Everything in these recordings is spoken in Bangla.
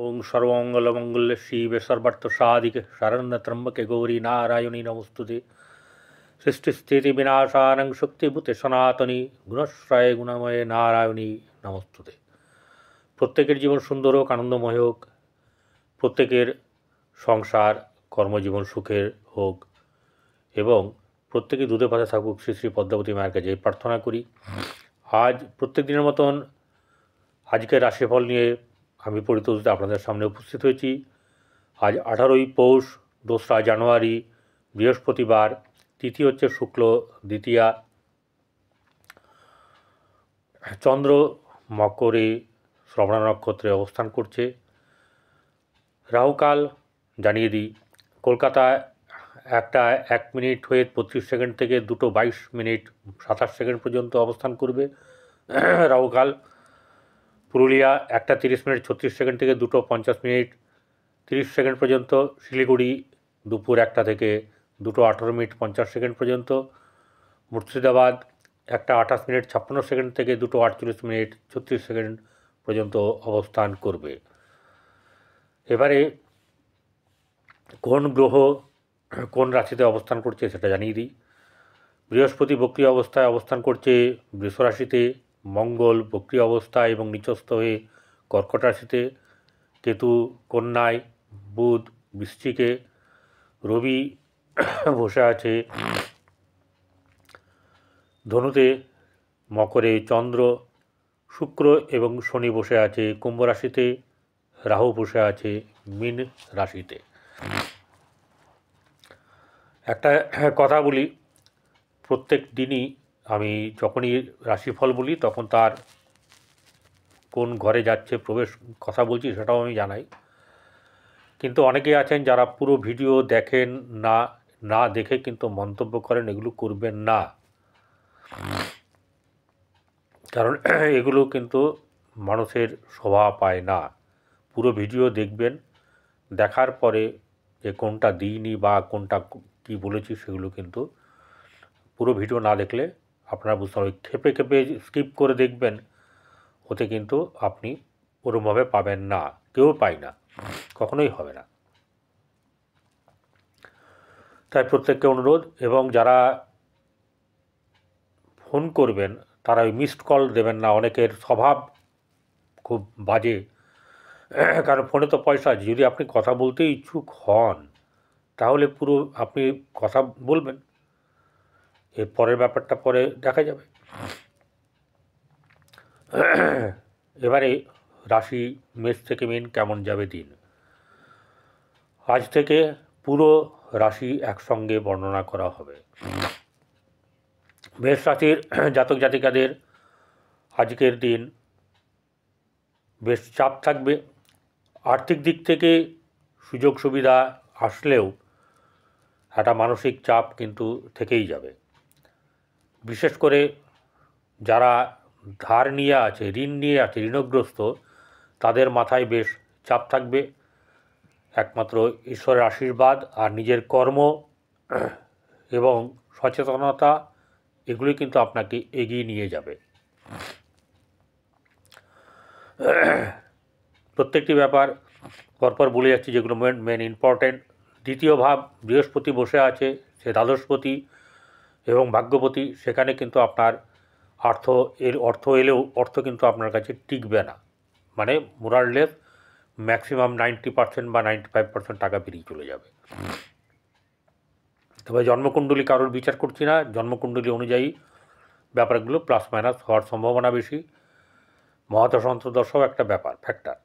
ওং সর্বমঙ্গলমঙ্গলে শিবে সর্বার্থসাধিকে শরণ্যত্র্যম্বকে গৌরী নারায়ণী নমস্তুতে। সৃষ্টিস্থিতি বিনাশানং শক্তিভূতে সনাতনী গুণশ্রয়ে গুণময়ে নারায়ণী নমস্তুতে। প্রত্যেকের জীবন সুন্দর হোক, আনন্দময় হোক, প্রত্যেকের সংসার কর্মজীবন সুখের হোক এবং প্রত্যেকে দুধে ভাতে থাকুক শ্রী শ্রী পদ্মাবতী মায়ের কাছে এই প্রার্থনা করি। আজ প্রত্যেক দিনের মতন আজকের রাশিফল নিয়ে আমি পরিতোষে আপনাদের সামনে উপস্থিত হয়েছি। আজ 18ই পৌষ, 2রা জানুয়ারি, বৃহস্পতিবার, তিথি হচ্ছে শুক্ল দ্বিতীয়া। চন্দ্র মকরে শ্রবণা নক্ষত্রে অবস্থান করছে। রাহুকাল জানিয়ে দিই, কলকাতায় 1টা 1 মিনিট হয়ে 32 সেকেন্ড থেকে 2টো 22 মিনিট 27 সেকেন্ড পর্যন্ত অবস্থান করবে রাহুকাল। পুরুলিয়া 1টা 30 মিনিট 36 সেকেন্ড থেকে 2টো 50 মিনিট 30 সেকেন্ড পর্যন্ত। শিলিগুড়ি দুপুর 1টা থেকে 2টো 18 মিনিট 50 সেকেন্ড পর্যন্ত। মুর্শিদাবাদ 1টা 28 মিনিট 56 সেকেন্ড থেকে 2টো 48 মিনিট 36 সেকেন্ড পর্যন্ত অবস্থান করবে। এবারে কোন গ্রহ কোন রাশিতে অবস্থান করছে সেটা জানিয়ে দিই। বৃহস্পতি বক্রী অবস্থায় অবস্থান করছে বৃষ রাশিতে, মঙ্গল বক্রী অবস্থায় এবং নিচস্থ হয়ে কর্কট রাশিতে, কেতু কন্যায়, বুধ বৃশ্চিকে, রবি বসে আছে ধনুতে, মকরে চন্দ্র, শুক্র এবং শনি বসে আছে কুম্ভ রাশিতে, রাহু বসে আছে মীন রাশিতে। একটা কথা বলি, প্রত্যেক দিনই আমি যখনই রাশিফল বলি তখন তার কোন ঘরে যাচ্ছে প্রবেশ কথা বলছি সেটাও আমি জানাই, কিন্তু অনেকে আছেন যারা পুরো ভিডিও দেখেন না, না দেখে কিন্তু মন্তব্য করেন। এগুলো করবেন না, কারণ এগুলো কিন্তু মানুষের শোভা পায় না। পুরো ভিডিও দেখবেন, দেখার পরে যে কোনটা দিইনি বা কোনটা কী বলেছি সেগুলো কিন্তু পুরো ভিডিও না দেখলে আপনারা বুঝতে পারবেন। খেপে খেপে স্কিপ করে দেখবেন, ওতে কিন্তু আপনি ওরমভাবে পাবেন না, কেউ পায় না, কখনোই হবে না। তাই প্রত্যেককে অনুরোধ, এবং যারা ফোন করবেন তারা ওই মিসড কল দেবেন না। অনেকের স্বভাব খুব বাজে, কারণ ফোনে তো পয়সা আছে। যদি আপনি কথা বলতে ইচ্ছুক হন তাহলে পুরো আপনি কথা বলবেন, এর পরের ব্যাপারটা পরে দেখা যাবে। এবারে রাশি মেষ থেকে মীন কেমন যাবে দিন। আজ থেকে পুরো রাশি একসঙ্গে বর্ণনা করা হবে। মেষ রাশির জাতক জাতিকাদের আজকের দিন বেশ চাপ থাকবে। আর্থিক দিক থেকে সুযোগ সুবিধা আসলেও একটা মানসিক চাপ কিন্তু থেকেই যাবে। বিশেষ করে যারা ধার নিয়ে আছে, ঋণ নিয়ে আছে, ঋণগ্রস্ত, তাদের মাথায় বেশ চাপ থাকবে। একমাত্র ঈশ্বরের আশীর্বাদ আর নিজের কর্ম এবং সচেতনতা, এগুলি কিন্তু আপনাকে এগিয়ে নিয়ে যাবে। প্রত্যেকটি ব্যাপার পরপর বলে যাচ্ছি যেগুলো মেন ইম্পর্টেন্ট। দ্বিতীয় ভাব বৃহস্পতি বসে আছে, সে দ্বাদশপতি এবং ভাগ্যপতি। সেখানে কিন্তু আপনার অর্থ এলেও অর্থ কিন্তু আপনার কাছে টিকবে না, মানে মোরারলেস ম্যাক্সিমাম 90% বা 95% টাকা বেরিয়ে চলে যাবে। তবে জন্মকুণ্ডলী কারোর বিচার করছি না, জন্মকুণ্ডলী অনুযায়ী ব্যাপারগুলো প্লাস মাইনাস হওয়ার সম্ভাবনা বেশি। মহাদশা অন্তর্দশাও একটা ব্যাপার, ফ্যাক্টর।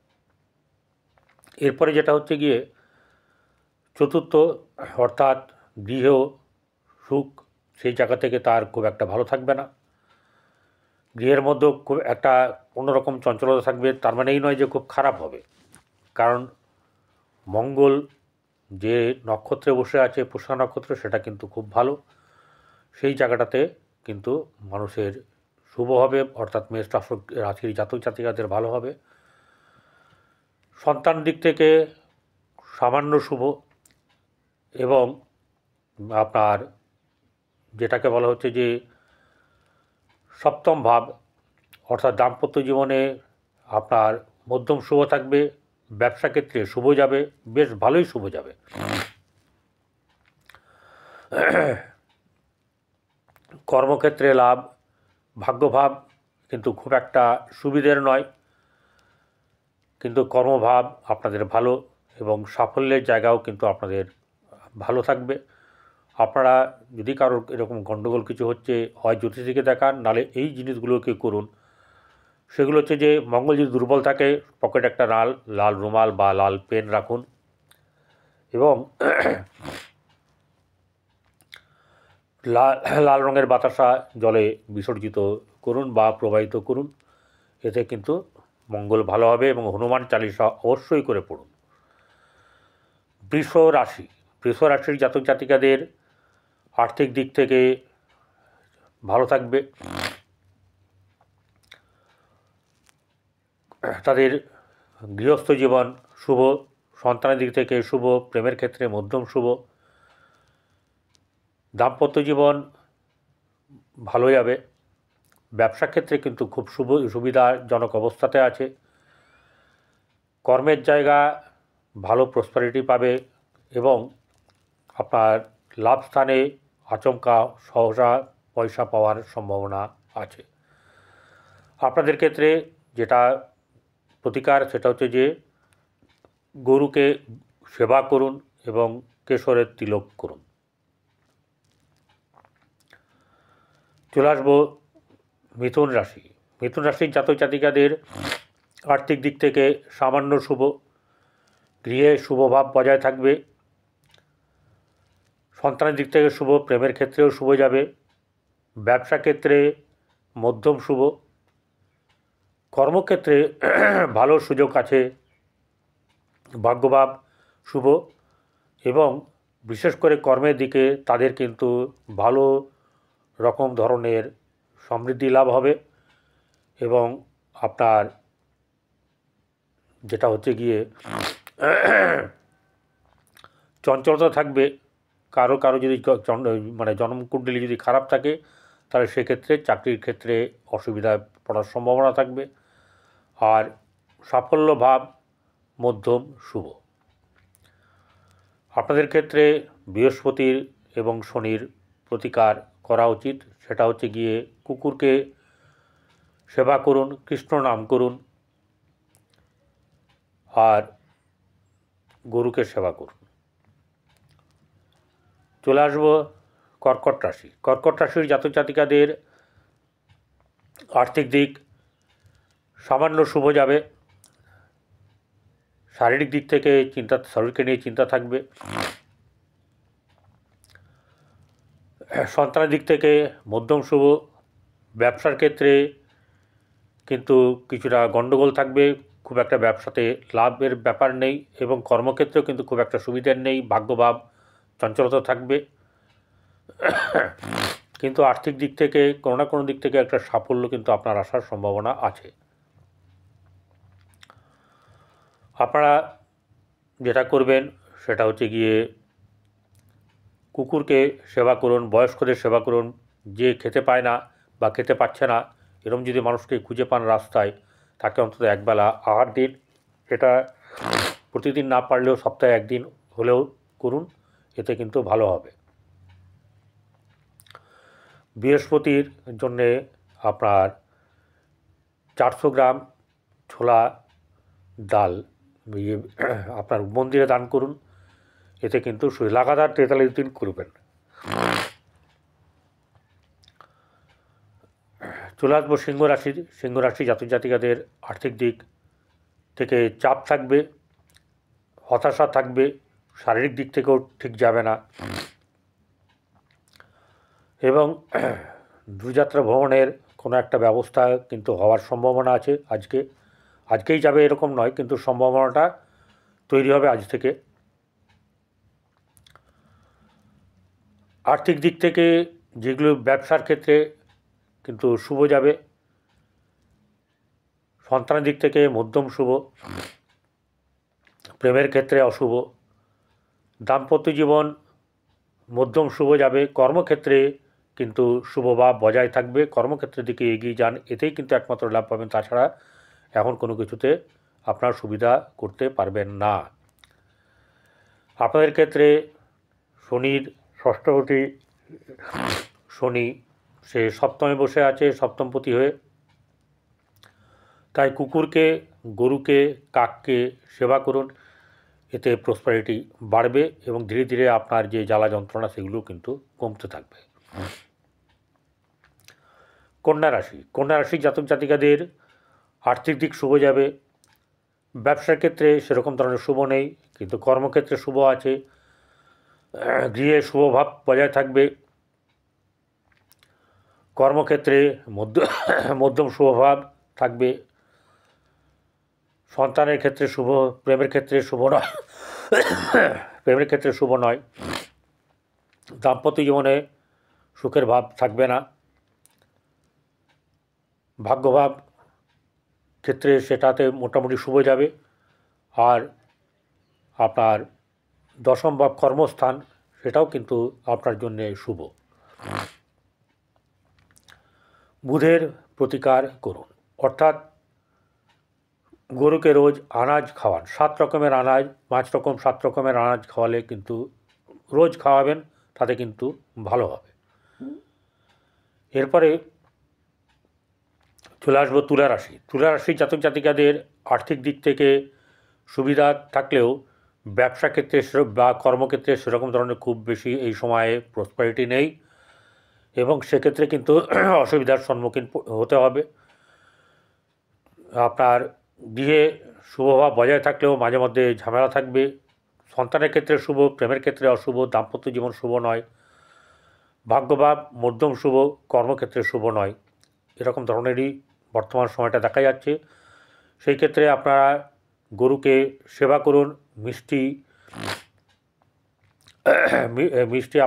এরপরে যেটা হচ্ছে গিয়ে চতুর্থ, অর্থাৎ গৃহ সুখ, সেই জায়গা থেকে তার খুব একটা ভালো থাকবে না। গৃহের মধ্যেও খুব একটা অন্যরকম চঞ্চলতা থাকবে। তার মানে এই নয় যে খুব খারাপ হবে, কারণ মঙ্গল যে নক্ষত্রে বসে আছে, পুষ্যা নক্ষত্র, সেটা কিন্তু খুব ভালো। সেই জায়গাটাতে কিন্তু মানুষের শুভ হবে, অর্থাৎ মেষ রাশির জাতক জাতিকাদের ভালো হবে। সন্তান দিক থেকে সামান্য শুভ, এবং আপনার যেটাকে বলা হচ্ছে যে সপ্তম ভাব, অর্থাৎ দাম্পত্য জীবনে আপনার মধ্যম শুভ থাকবে। ব্যবসা ক্ষেত্রে শুভ যাবে, বেশ ভালোই শুভ যাবে। কর্মক্ষেত্রে লাভ, ভাগ্যভাব কিন্তু খুব একটা সুবিধের নয়, কিন্তু কর্মভাব আপনাদের ভালো এবং সাফল্যের জায়গাও কিন্তু আপনাদের ভালো থাকবে। আপনারা যদি কারোর এরকম গণ্ডগোল কিছু হচ্ছে, হয় জ্যোতিষীকে দেখান, নাহলে এই জিনিসগুলোকে করুন। সেগুলো হচ্ছে যে মঙ্গল যদি দুর্বল থাকে, পকেটে একটা লাল রুমাল বা লাল পেন রাখুন এবং লাল রঙের বাতাসা জলে বিসর্জিত করুন বা প্রবাহিত করুন। এতে কিন্তু মঙ্গল ভালো হবে এবং হনুমান চালিসা অবশ্যই করে পড়ুন। বৃষ রাশির জাতক জাতিকাদের আর্থিক দিক থেকে ভালো থাকবে। তাদের গৃহস্থ জীবন শুভ, সন্তানের দিক থেকে শুভ, প্রেমের ক্ষেত্রে মধ্যম শুভ, দাম্পত্য জীবন ভালো যাবে। ব্যবসা ক্ষেত্রে কিন্তু খুব সুবিধাজনক অবস্থাতে আছে। কর্মের জায়গা ভালো প্রসপারিটি পাবে এবং আপনার লাভ স্থানে আচমকা সহসা পয়সা পাওয়ার সম্ভাবনা আছে। আপনাদের ক্ষেত্রে যেটা প্রতিকার, সেটা হচ্ছে যে গরুকে সেবা করুন এবং কেশরের তিলক করুন। চলে আসবো মিথুন রাশির জাতক জাতিকাদের আর্থিক দিক থেকে সামান্য শুভ, গৃহে শুভভাব বজায় থাকবে। সন্তানের দিক থেকে শুভ, প্রেমের ক্ষেত্রেও শুভ যাবে। ব্যবসা ক্ষেত্রে মধ্যম শুভ, কর্মক্ষেত্রে ভালো সুযোগ আছে, ভাগ্যভাব শুভ এবং বিশেষ করে কর্মের দিকে তাদের কিন্তু ভালো রকম ধরনের সমৃদ্ধি লাভ হবে এবং আপনার যেটা হচ্ছে গিয়ে চঞ্চলতা থাকবে। কারো যদি জন্মকুণ্ডলী যদি খারাপ থাকে, তাহলে সেক্ষেত্রে চাকরির ক্ষেত্রে অসুবিধায় পড়ার সম্ভাবনা থাকবে। আর সাফল্য ভাব মধ্যম শুভ। আপনাদের ক্ষেত্রে বৃহস্পতির এবং শনির প্রতিকার করা উচিত। সেটা হচ্ছে গিয়ে কুকুরকে সেবা করুন, কৃষ্ণ নাম করুন আর গরুকে সেবা করুন। চলে আসবো কর্কট রাশির জাতক জাতিকাদের আর্থিক দিক সামান্য শুভ যাবে। শারীরিক দিক থেকে শরীরকে নিয়ে চিন্তা থাকবে। সন্তানের দিক থেকে মধ্যম শুভ। ব্যবসার ক্ষেত্রে কিন্তু কিছুটা গণ্ডগোল থাকবে, খুব একটা ব্যবসাতে লাভের ব্যাপার নেই এবং কর্মক্ষেত্রেও কিন্তু খুব একটা সুবিধার নেই, ভাগ্যভাব চঞ্চলতা থাকবে। কিন্তু আর্থিক দিক থেকে কোনো না কোনো দিক থেকে একটা সাফল্য কিন্তু আপনার আসার সম্ভাবনা আছে। আপনারা যেটা করবেন সেটা হচ্ছে গিয়ে কুকুরকে সেবা করুন, বয়স্কদের সেবা করুন। যে খেতে পায় না বা খেতে পাচ্ছে না, এরকম যদি মানুষকে খুঁজে পান রাস্তায়, তাকে অন্তত একবেলা আহার দিন। এটা প্রতিদিন না পারলেও সপ্তাহে একদিন হলেও করুন, এতে কিন্তু ভালো হবে। বৃহস্পতির জন্যে আপনার 400 গ্রাম ছোলা ডাল আপনার মন্দিরে দান করুন, এতে কিন্তু লাগাতার 43 দিন করবেন। চলে আসবো সিংহ রাশি জাতক জাতিকাদের আর্থিক দিক থেকে চাপ থাকবে, হতাশা থাকবে, শারীরিক দিক থেকেও ঠিক যাবে না এবং দূরযাত্রা ভ্রমণের কোনো একটা ব্যবস্থা কিন্তু হওয়ার সম্ভাবনা আছে। আজকেই যাবে এরকম নয়, কিন্তু সম্ভাবনাটা তৈরি হবে আজ থেকে। আর্থিক দিক থেকে যেগুলো ব্যবসার ক্ষেত্রে কিন্তু শুভ যাবে, সন্তানের দিক থেকে মধ্যম শুভ, প্রেমের ক্ষেত্রে অশুভ, দাম্পত্য জীবন মধ্যম শুভ যাবে। কর্মক্ষেত্রে কিন্তু শুভভাব বজায় থাকবে, কর্মক্ষেত্রের দিকে এগিয়ে যান, এতেই কিন্তু একমাত্র লাভ পাবেন। তাছাড়া এখন কোনো কিছুতে আপনার সুবিধা করতে পারবেন না। আপনাদের ক্ষেত্রে শনির ষষ্ঠপতি শনি সে সপ্তমে বসে আছে, সপ্তমপতি হয়ে। তাই কুকুরকে, গরুকে, কাককে সেবা করুন, এতে প্রসপারিটি বাড়বে এবং ধীরে ধীরে আপনার যে জ্বালা যন্ত্রণা সেগুলো কিন্তু কমতে থাকবে। কন্যা রাশি, কন্যা রাশির জাতক জাতিকাদের আর্থিক দিক শুভ যাবে। ব্যবসার ক্ষেত্রে সেরকম ধরনের শুভ নেই, কিন্তু কর্মক্ষেত্রে শুভ আছে। গৃহে শুভভাব বজায় থাকবে। কর্মক্ষেত্রে মধ্যম শুভভাব থাকবে। সন্তানের ক্ষেত্রে শুভ, প্রেমের ক্ষেত্রে শুভ নয় প্রেমের ক্ষেত্রে শুভ নয়। দাম্পত্য জীবনে সুখের ভাব থাকবে না। ভাগ্যভাব ক্ষেত্রে সেটাতে মোটামুটি শুভ যাবে। আর আপনার দশম ভাব কর্মস্থান, সেটাও কিন্তু আপনার জন্যে শুভ। বুধের প্রতিকার করুন, অর্থাৎ গরুকে রোজ আনাজ খাওয়ান, 7 রকমের আনাজ, 5 রকম 7 রকমের আনাজ খাওয়ালে কিন্তু রোজ খাওয়াবেন, তাতে কিন্তু ভালো হবে। এরপরে চলে আসবো তুলা রাশি। তুলা রাশির জাতক জাতিকাদের আর্থিক দিক থেকে সুবিধা থাকলেও ব্যবসা ক্ষেত্রে বা কর্মক্ষেত্রে সেরকম ধরনের খুব বেশি এই সময়ে প্রসপারিটি নেই এবং সেক্ষেত্রে কিন্তু অসুবিধার সম্মুখীন হতে হবে। আপনার গৃহে শুভভাব বজায় থাকলেও মাঝে মধ্যে ঝামেলা থাকবে। সন্তানের ক্ষেত্রে শুভ, প্রেমের ক্ষেত্রে অশুভ, দাম্পত্য জীবন শুভ নয়। ভাগ্যভাব মধ্যম শুভ, কর্মক্ষেত্রে শুভ নয়। এরকম ধরনেরই বর্তমান সময়টা দেখা যাচ্ছে। সেই ক্ষেত্রে আপনারা গরুকে সেবা করুন। মিষ্টি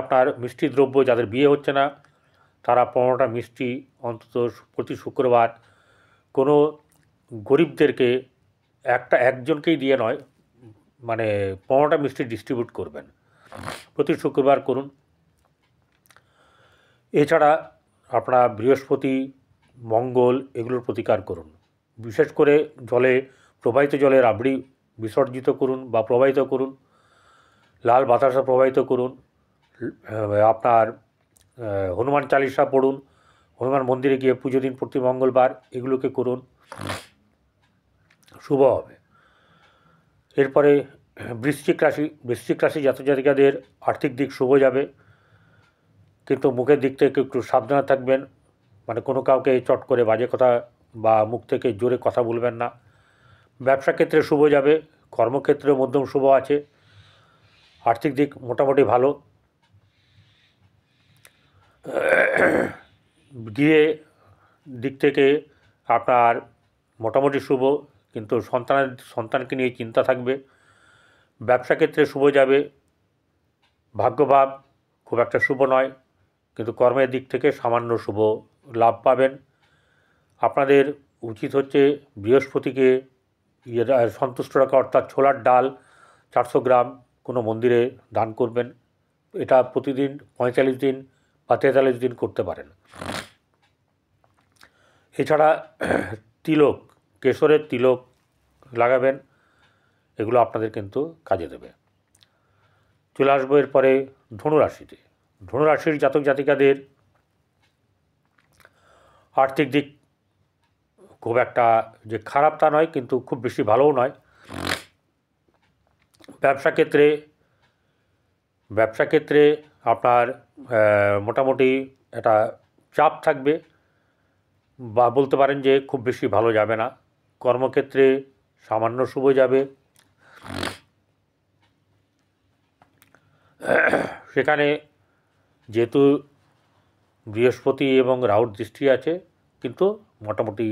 আপনার মিষ্টি দ্রব্য, যাদের বিয়ে হচ্ছে না তারা 15টা মিষ্টি অন্তত প্রতি শুক্রবার কোনো গরিবদেরকে একজনকেই দিয়ে নয়, মানে 15টা মিষ্টি ডিস্ট্রিবিউট করবেন, প্রতি শুক্রবার করুন। এছাড়া আপনারা বৃহস্পতি, মঙ্গল এগুলোর প্রতিকার করুন। বিশেষ করে প্রবাহিত জলে রাবড়ি বিসর্জিত করুন বা প্রবাহিত করুন। লাল বাতাসা প্রবাহিত করুন। আপনার হনুমান চালিসা পড়ুন। হনুমান মন্দিরে গিয়ে পুজো দিন প্রতি মঙ্গলবার। এগুলোকে করুন, শুভ হবে। এরপরে বৃশ্চিক রাশি জাতক জাতিকাদের আর্থিক দিক শুভ যাবে, কিন্তু মুখের দিক থেকে একটু সাবধানে থাকবেন। মানে কোনো কাউকে চট করে বাজে কথা বা মুখ থেকে জোরে কথা বলবেন না। ব্যবসা ক্ষেত্রে শুভ যাবে, কর্মক্ষেত্রে মধ্যম শুভ আছে। আর্থিক দিক মোটামুটি ভালো। গৃহে দিক থেকে আপনার মোটামুটি শুভ, কিন্তু সন্তানকে নিয়ে চিন্তা থাকবে। ব্যবসা ক্ষেত্রে শুভ যাবে। ভাগ্যভাব খুব একটা শুভ নয়, কিন্তু কর্মের দিক থেকে সামান্য শুভ লাভ পাবেন। আপনাদের উচিত হচ্ছে বৃহস্পতিকে সন্তুষ্ট রাখা, অর্থাৎ ছোলার ডাল 400 গ্রাম কোনো মন্দিরে দান করবেন। এটা প্রতিদিন 45 দিন বা 43 দিন করতে পারেন। এছাড়া তিলক, কেশরের তিলক লাগাবেন, এগুলো আপনাদের কিন্তু কাজে দেবে। চলে আসবো এরপরে ধনুরাশিতে। ধনুরাশির জাতক জাতিকাদের আর্থিক দিক খুব একটা যে খারাপ তা নয়, কিন্তু খুব বেশি ভালোও নয়। ব্যবসা ক্ষেত্রে আপনার মোটামুটি একটা চাপ থাকবে, বা বলতে পারেন যে খুব বেশি ভালো যাবে না। কর্মক্ষেত্রে সামান্য শুভ যাবে। সেখানে যেহেতু বৃহস্পতি এবং রাহুর দৃষ্টি আছে, কিন্তু মোটামুটি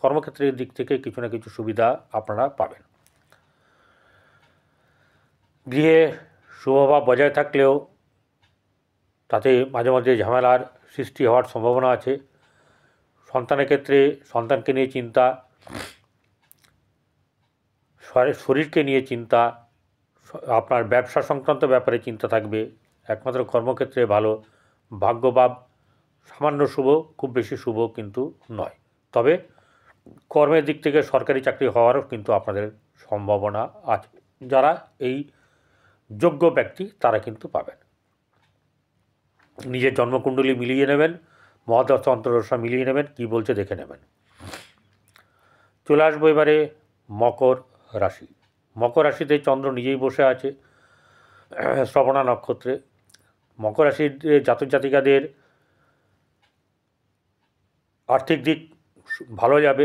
কর্মক্ষেত্রের দিক থেকে কিছু না কিছু সুবিধা আপনারা পাবেন। গৃহে শুভভাব বজায় থাকলেও তাতে মাঝে মাঝে ঝামেলার সৃষ্টি হওয়ার সম্ভাবনা আছে। সন্তানের ক্ষেত্রে সন্তানকে নিয়ে চিন্তা, শরীরকে নিয়ে চিন্তা, আপনার ব্যবসা সংক্রান্ত ব্যাপারে চিন্তা থাকবে। একমাত্র কর্মক্ষেত্রে ভালো। ভাগ্যভাব সামান্য শুভ, খুব বেশি শুভ কিন্তু নয়। তবে কর্মের দিক থেকে সরকারি চাকরি হওয়ারও কিন্তু আপনাদের সম্ভাবনা আছে। যারা এই যোগ্য ব্যক্তি তারা কিন্তু পাবেন। নিজের জন্মকুণ্ডলী মিলিয়ে নেবেন, মহাদশা অন্তর্দশা মিলিয়ে নেবেন, কী বলছে দেখে নেবেন। চলে আসবো এবারে মকর রাশি। মকর রাশিতে চন্দ্র নিজেই বসে আছে শ্রবণা নক্ষত্রে। মকর রাশির জাতক জাতিকাদের আর্থিক দিক ভালো যাবে।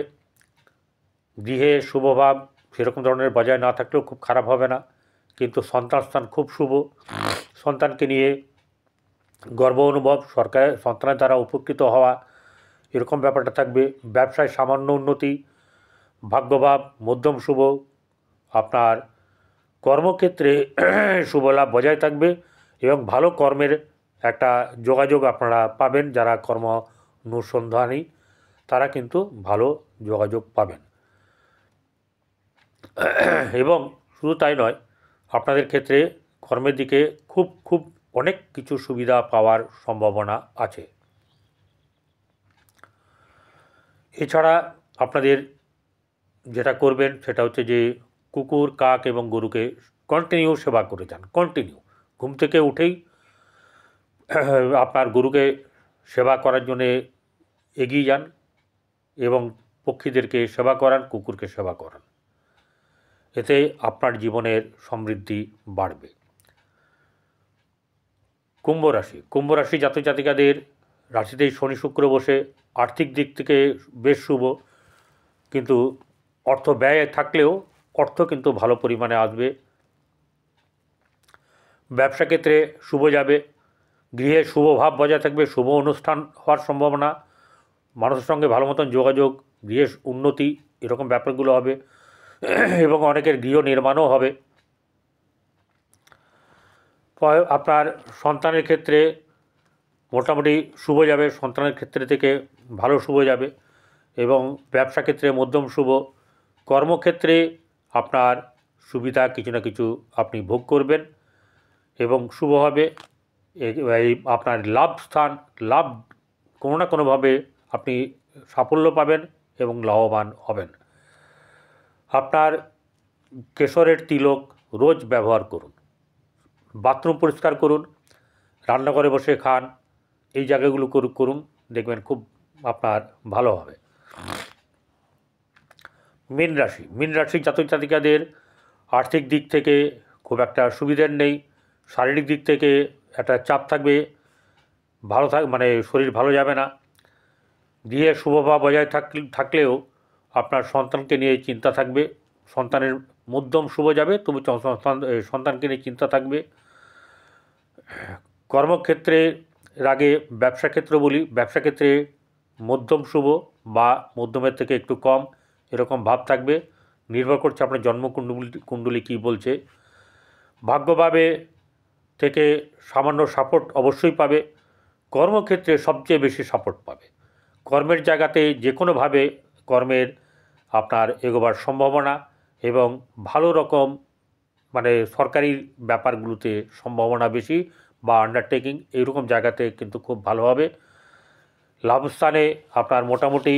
গৃহে শুভভাব সেরকম ধরনের বজায় না থাকলেও খুব খারাপ হবে না, কিন্তু সন্তান খুব শুভ। সন্তানকে নিয়ে গর্ব অনুভব, সন্তানের দ্বারা উপকৃত হওয়া, এরকম ব্যাপারটা থাকবে। ব্যবসায় সামান্য উন্নতি, ভাগ্যভাব মধ্যম শুভ। আপনার কর্মক্ষেত্রে শুভ লাভ বজায় থাকবে এবং ভালো কর্মের একটা যোগাযোগ আপনারা পাবেন। যারা কর্ম অনুসন্ধানী তারা কিন্তু ভালো যোগাযোগ পাবেন। এবং শুধু তাই নয়, আপনাদের ক্ষেত্রে কর্মের দিকে খুব অনেক কিছু সুবিধা পাওয়ার সম্ভাবনা আছে। এছাড়া আপনাদের যেটা করবেন সেটা হচ্ছে যে কুকুর, কাক এবং গরুকে কন্টিনিউ সেবা করে যান। কন্টিনিউ ঘুম থেকে উঠেই আপনার গরুকে সেবা করার জন্যে এগিয়ে যান এবং পক্ষীদেরকে সেবা করান, কুকুরকে সেবা করান। এতে আপনার জীবনের সমৃদ্ধি বাড়বে। কুম্ভ রাশি। কুম্ভ রাশি জাতক জাতিকাদের রাশিতেই শনি শুক্র বসে আর্থিক দিক থেকে বেশ শুভ, কিন্তু অর্থ ব্যয় থাকলেও অর্থ কিন্তু ভালো পরিমাণে আসবে। ব্যবসা ক্ষেত্রে শুভ যাবে। গৃহে শুভ ভাব বজায় থাকবে, শুভ অনুষ্ঠান হওয়ার সম্ভাবনা, মানুষের সঙ্গে ভালো মতন যোগাযোগ, গৃহে উন্নতি, এরকম ব্যাপারগুলো হবে এবং অনেকের গৃহ নির্মাণও হবে। আপনার সন্তানের ক্ষেত্রে মোটামুটি শুভ যাবে, সন্তানের ক্ষেত্রে থেকে ভালো শুভ যাবে এবং ব্যবসা ক্ষেত্রে মধ্যম শুভ। কর্মক্ষেত্রে আপনার সুবিধা কিছু না কিছু আপনি ভোগ করবেন এবং শুভ হবে। এই আপনার লাভ স্থান, লাভ কোনো না কোনোভাবে আপনি সাফল্য পাবেন এবং লাভবান হবেন। আপনার কেশরের তিলক রোজ ব্যবহার করুন, বাথরুম পরিষ্কার করুন, রান্নাঘরে বসে খান, এই জায়গাগুলো করুন, দেখবেন খুব আপনার ভালো হবে। মীন রাশি। মীন রাশির জাতক জাতিকাদের আর্থিক দিক থেকে খুব একটা সুবিধার নেই। শারীরিক দিক থেকে একটা চাপ থাকবে, মানে শরীর ভালো যাবে না। গৃহে শুভভাব বজায় থাকলেও আপনার সন্তানকে নিয়ে চিন্তা থাকবে। সন্তানের মধ্যম শুভ যাবে, তবু সন্তানকে নিয়ে চিন্তা থাকবে। কর্মক্ষেত্রে আগে ব্যবসা ক্ষেত্র বলি, ব্যবসা ক্ষেত্রে মধ্যম শুভ বা মধ্যমের থেকে একটু কম এরকম ভাব থাকবে। নির্ভর করছে আপনার জন্মকুণ্ডলী কী বলছে। ভাগ্যভাবে থেকে সামান্য সাপোর্ট অবশ্যই পাবে। কর্মক্ষেত্রে সবচেয়ে বেশি সাপোর্ট পাবে। কর্মের জায়গাতে যে কোনোভাবে কর্মের আপনার এগোবার সম্ভাবনা এবং ভালো রকম মানে সরকারি ব্যাপারগুলোতে সম্ভাবনা বেশি বা আন্ডারটেকিং এইরকম জায়গাতে কিন্তু খুব ভালো হবে। লাভস্থানে আপনার মোটামুটি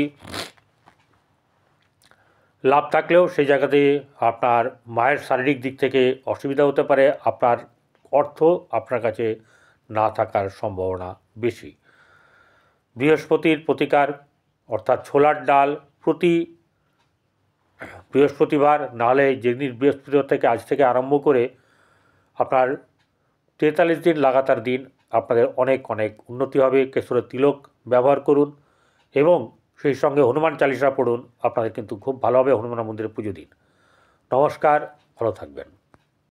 লাভ থাকলেও সেই জায়গাতে আপনার মায়ের শারীরিক দিক থেকে অসুবিধা হতে পারে। আপনার অর্থ আপনার কাছে না থাকার সম্ভাবনা বেশি। বৃহস্পতির প্রতিকার অর্থাৎ ছোলার ডাল প্রতি বৃহস্পতিবার, নাহলে যেদিন বৃহস্পতিবার থেকে আজ থেকে আরম্ভ করে আপনার 43 দিন লাগাতার দিন আপনাদের অনেক উন্নতি হবে। কেশরের তিলক ব্যবহার করুন এবং সেই সঙ্গে হনুমান চালিসা পড়ুন, আপনাদের কিন্তু খুব ভালো হবে। হনুমান মন্দিরে পুজো দিন। নমস্কার, ভালো থাকবেন।